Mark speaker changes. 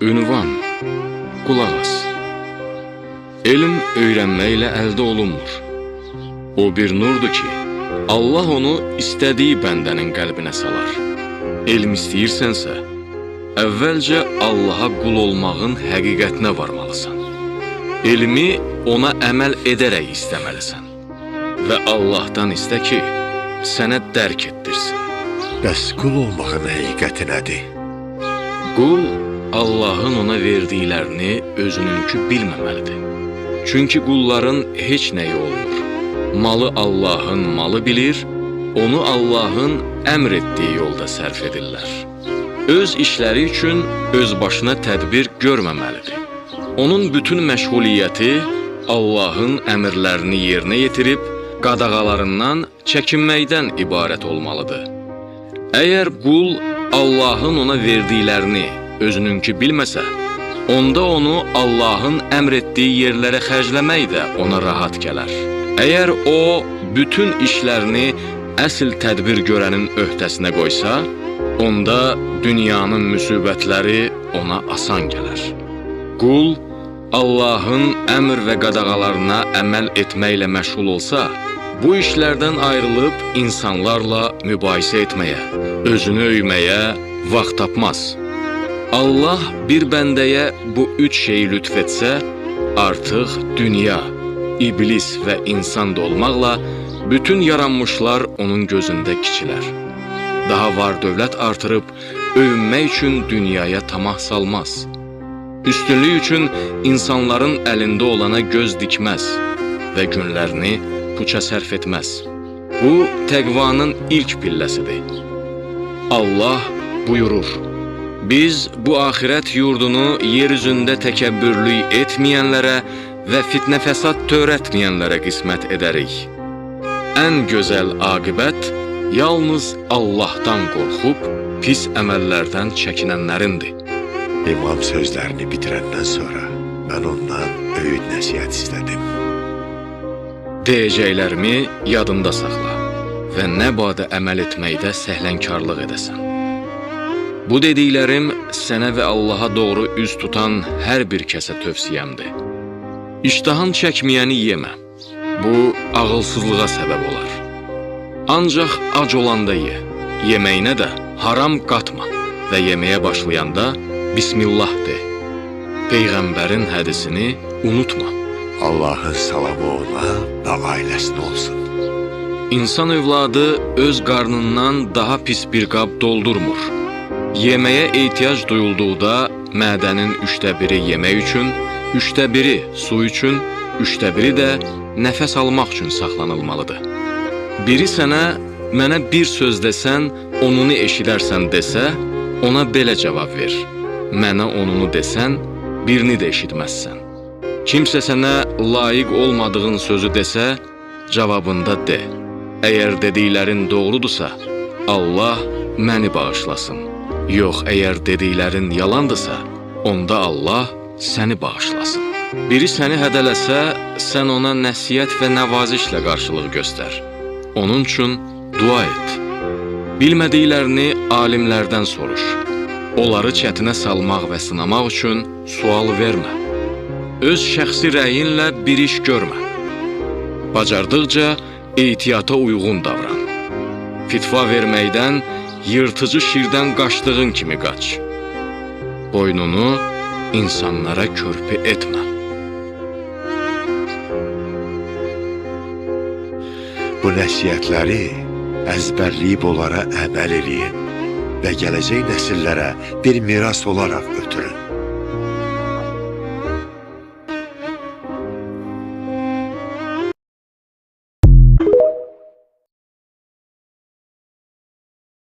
Speaker 1: Ünvan, qulaq as. Elm öyrənməklə əldə olunmur. O bir nurdur ki, Allah onu istədiyi bəndənin qəlbinə salar. Elm istəyirsənsə, əvvəlcə Allaha qul olmağın həqiqətinə varmalısan. Elmi ona əməl edərək istəməlisən. Və Allahdan istə ki, sənə dərk etdirsin.
Speaker 2: Bəs qul olmağın həqiqəti nədir?
Speaker 1: Qul, Allahın ona verdiklərini özününkü bilməməlidir. Çünki qulların heç nəyi olmur. Malı Allahın malı bilir, onu Allahın əmr etdiyi yolda sərf edirlər. Öz işləri üçün öz başına tədbir görməməlidir. Onun bütün məşğuliyyəti Allahın əmrlərini yerinə yetirib, qadağalarından çəkinməkdən ibarət olmalıdır. Əgər qul Allahın ona verdiklərini özününkü bilməsə, onda onu Allahın əmr etdiyi yerlərə xərcləmək də ona rahat gələr. Əgər o, bütün işlərini əsl tədbir görənin öhdəsinə qoysa, onda dünyanın müsibətləri ona asan gələr. Qul, Allahın əmr və qadağalarına əməl etməklə məşğul olsa, bu işlərdən ayrılıb insanlarla mübahisə etməyə, özünü öyməyə vaxt tapmaz. Allah bir bəndəyə bu üç şeyi lütf etsə, artıq dünya, iblis və insan da olmaqla bütün yaranmışlar onun gözündə kiçilər. Daha var dövlət artırıb, övünmək üçün dünyaya tamah salmaz. Üstünlük üçün insanların əlində olana göz dikməz və günlərini puça sərf etməz. Bu, təqvanın ilk pilləsidir. Allah buyurur: biz bu axirət yurdunu yer üzündə təkəbbürlük etməyənlərə və fitnə fəsad törətməyənlərə qismət edərik. Ən gözəl aqibət yalnız Allahdan qorxub, pis əməllərdən çəkinənlərindir.
Speaker 2: İmam sözlərini bitirəndən sonra mən ondan öyüd nəsihət istədim.
Speaker 1: Deyəcəklərimi yadında saxla və nə badə əməl etməkdə səhlənkarlıq edəsən. Bu dediklərim sənə və Allaha doğru üz tutan hər bir kəsə tövsiyəmdir. İştahan çəkməyəni yemə. Bu, ağılsızlığa səbəb olar. Ancaq ac olanda ye. Yeməyinə də haram qatma və yeməyə başlayanda Bismillah de. Peyğəmbərin hədisini unutma.
Speaker 2: Allahın salamı ona və ailəsinə olsun.
Speaker 1: İnsan övladı öz qarnından daha pis bir qab doldurmur. Yeməyə ehtiyac duyulduqda mədənin 1/3 yemək üçün, 1/3 su üçün, 1/3 də nəfəs almaq üçün saxlanılmalıdır. Biri sənə, mənə bir söz desən, onunu eşidərsən desə, ona belə cavab ver. Mənə onunu desən, birini də eşitməzsən. Kimsə sənə layiq olmadığın sözü desə, cavabında de. Əgər dediklərin doğrudursa, Allah məni bağışlasın. Yox, əgər dediklərin yalandırsa, onda Allah səni bağışlasın. Biri səni hədələsə, sən ona nəsihət və nəvazişlə qarşılıq göstər. Onun üçün dua et. Bilmədiklərini alimlərdən soruş. Onları çətinə salmaq və sınamaq üçün sual vermə. Öz şəxsi rəyinlə bir iş görmə. Bacardıqca ehtiyata uyğun davran. Fitva verməkdən, yırtıcı şirdən qaçdığın kimi qaç. Boynunu insanlara körpü etmə.
Speaker 2: Bu nəsihətləri əzbərləyib onlara əməl eləyin və gələcək nəsillərə bir miras olaraq ötürün.